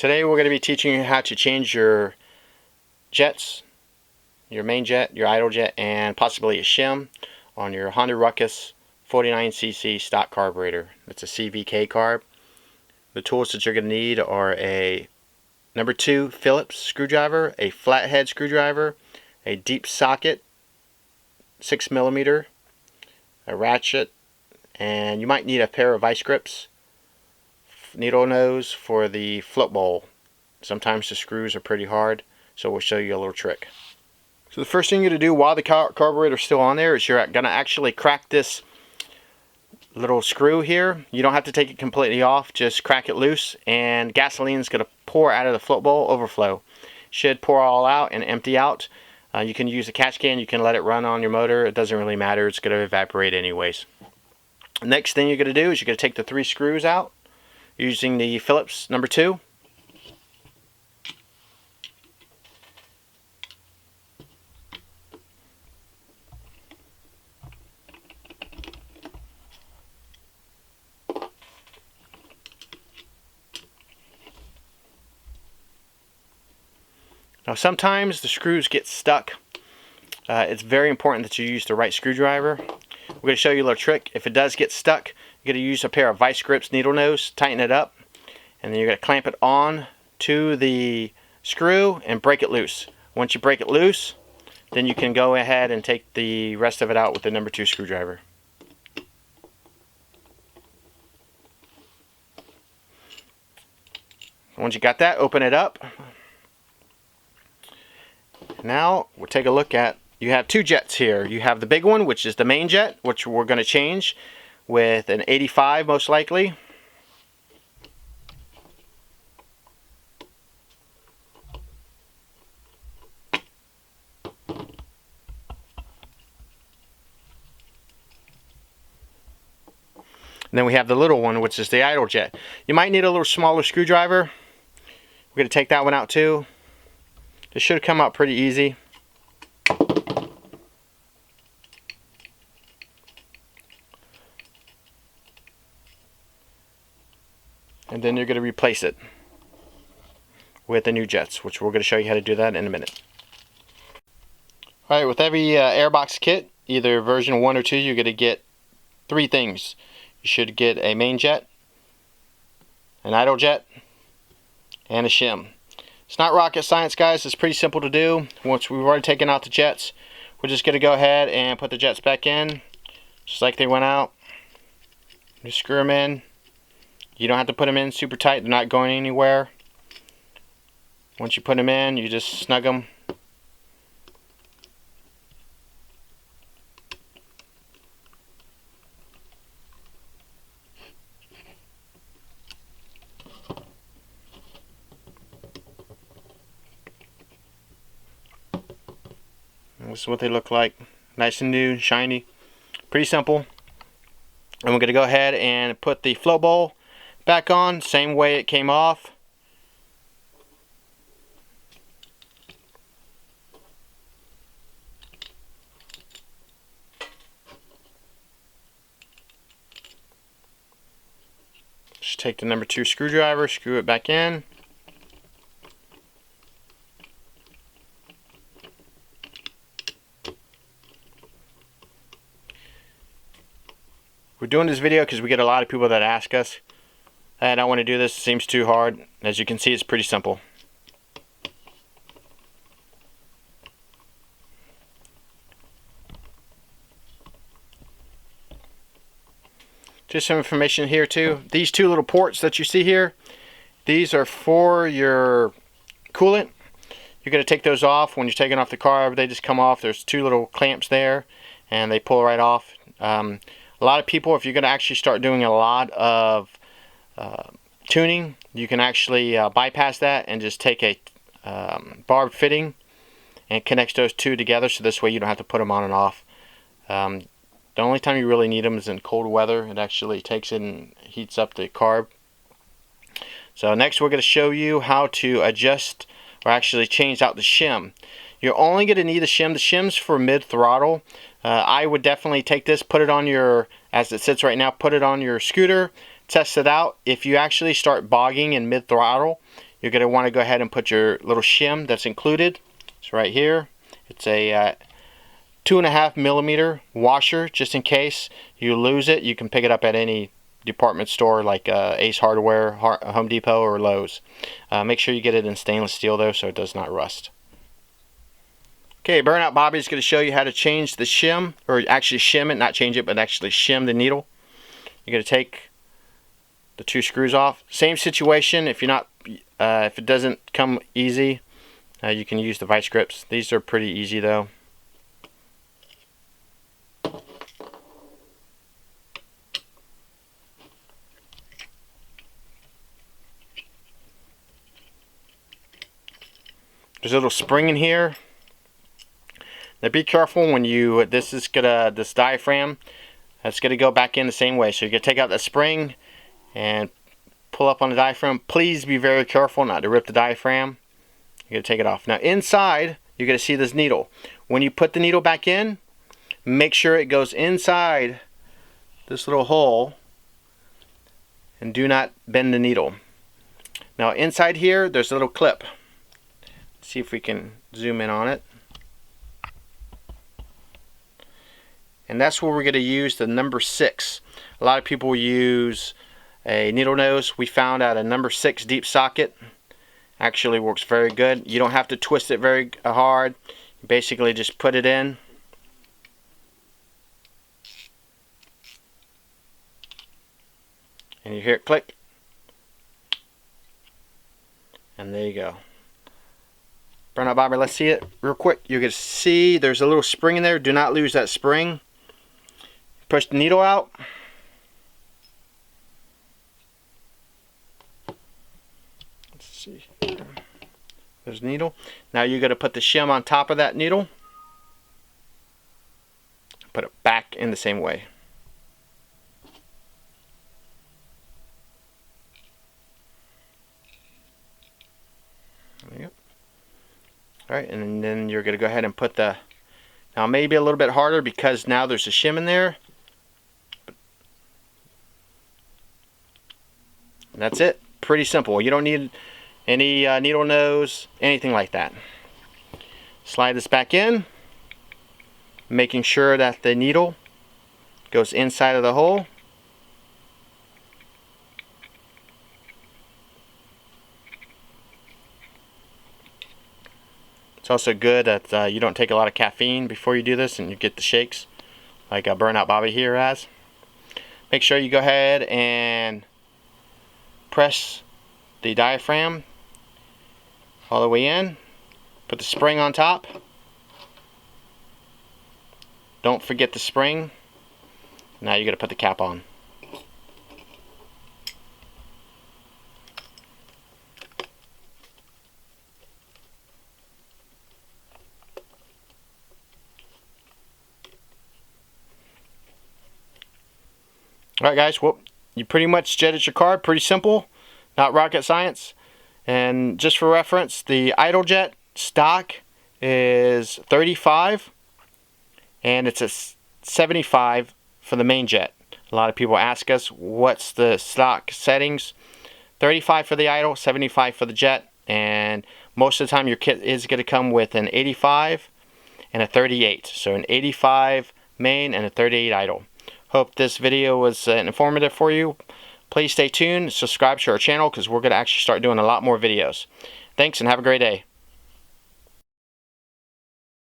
Today we're going to be teaching you how to change your jets, your main jet, your idle jet, and possibly a shim on your Honda Ruckus 49cc stock carburetor. It's a CVK carb. The tools that you're going to need are a number 2 Phillips screwdriver, a flathead screwdriver, a deep socket 6mm, a ratchet, and you might need a pair of vice grips, needle nose for the float bowl. Sometimes the screws are pretty hard, so we'll show you a little trick. So the first thing you're going to do while the carburetor is still on there is you're going to actually crack this little screw here. You don't have to take it completely off, just crack it loose, and gasoline is going to pour out of the float bowl, overflow. Should pour all out and empty out. You can use a catch can, you can let it run on your motor, it doesn't really matter, it's going to evaporate anyways. Next thing you're going to do is you're going to take the 3 screws out using the Phillips number 2. Now sometimes the screws get stuck. It's very important that you use the right screwdriver. We're going to show you a little trick. If it does get stuck, you're going to use a pair of vice grips, needle nose, tighten it up, and then you're going to clamp it on to the screw and break it loose. Once you break it loose, then you can go ahead and take the rest of it out with the number 2 screwdriver. Once you got that, open it up. Now we'll take a look at, you have 2 jets here. You have the big one, which is the main jet, which we're going to change with an 85 most likely. And then we have the little one, which is the idle jet. You might need a little smaller screwdriver. We're going to take that one out too. This should come out pretty easy. And then you're going to replace it with the new jets, which we're going to show you how to do that in a minute. Alright, with every airbox kit, either version 1 or 2, you're going to get 3 things. You should get a main jet, an idle jet, and a shim. It's not rocket science, guys. It's pretty simple to do. Once we've already taken out the jets, we're just going to go ahead and put the jets back in, just like they went out. Just screw them in. You don't have to put them in super tight. They're not going anywhere. Once you put them in, you just snug them. This is what they look like. Nice and new, shiny. Pretty simple. And we're going to go ahead and put the float bowl back on, same way it came off. Just take the number 2 screwdriver, screw it back in. We're doing this video because we get a lot of people that ask us, I don't want to do this, it seems too hard. As you can see, it's pretty simple. Just some information here too. These 2 little ports that you see here, these are for your coolant. You're going to take those off when you're taking off the carb. They just come off. There's 2 little clamps there and they pull right off. A lot of people, if you're going to actually start doing a lot of tuning, you can actually bypass that and just take a barbed fitting and connect those 2 together, so this way you don't have to put them on and off. The only time you really need them is in cold weather. It actually takes it and heats up the carb. So next we're going to show you how to adjust or actually change out the shim. You're only going to need the shim. The shim's for mid-throttle. I would definitely take this, put it on your, as it sits right now, put it on your scooter, test it out. If you actually start bogging in mid-throttle, you're going to want to go ahead and put your little shim that's included. It's right here. It's a 2.5 millimeter washer, just in case you lose it. You can pick it up at any department store like Ace Hardware, Home Depot, or Lowe's. Make sure you get it in stainless steel though, so it does not rust. Okay, Burnout Bobby is going to show you how to change the shim, or actually shim it, not change it, but actually shim the needle. You're going to take the 2 screws off. Same situation. If you're not, if it doesn't come easy, you can use the vice grips. These are pretty easy though. There's a little spring in here. Now be careful when you, this diaphragm, that's gonna go back in the same way. So you're gonna take out the spring and pull up on the diaphragm. Please be very careful not to rip the diaphragm. You're gonna take it off. Now inside, you're gonna see this needle. When you put the needle back in, make sure it goes inside this little hole and do not bend the needle. Now inside here, there's a little clip. Let's see if we can zoom in on it. And that's where we're going to use the number 6. A lot of people use a needle nose. We found out a number 6 deep socket actually works very good. You don't have to twist it very hard. You basically just put it in. And you hear it click. And there you go. Burnout Bobby, let's see it real quick. You're going to see there's a little spring in there. Do not lose that spring. Push the needle out. Let's see here. There's the needle. Now you're going to put the shim on top of that needle. Put it back in the same way. There you go. Alright, and then you're going to go ahead and put the, now maybe a little bit harder because now there's a shim in there. And that's it. Pretty simple. You don't need any needle nose, anything like that. Slide this back in, making sure that the needle goes inside of the hole. It's also good that you don't take a lot of caffeine before you do this and you get the shakes like Burnout Bobby here has. Make sure you go ahead and press the diaphragm all the way in. Put the spring on top. Don't forget the spring. Now you're going to put the cap on. Alright guys, well, you pretty much jetted your car. Pretty simple, not rocket science. And just for reference, the idle jet stock is 35 and it's a 75 for the main jet. A lot of people ask us what's the stock settings. 35 for the idle, 75 for the jet, and most of the time your kit is going to come with an 85 and a 38. So an 85 main and a 38 idle. Hope this video was informative for you. Please stay tuned, subscribe to our channel because we're going to actually start doing a lot more videos. Thanks and have a great day.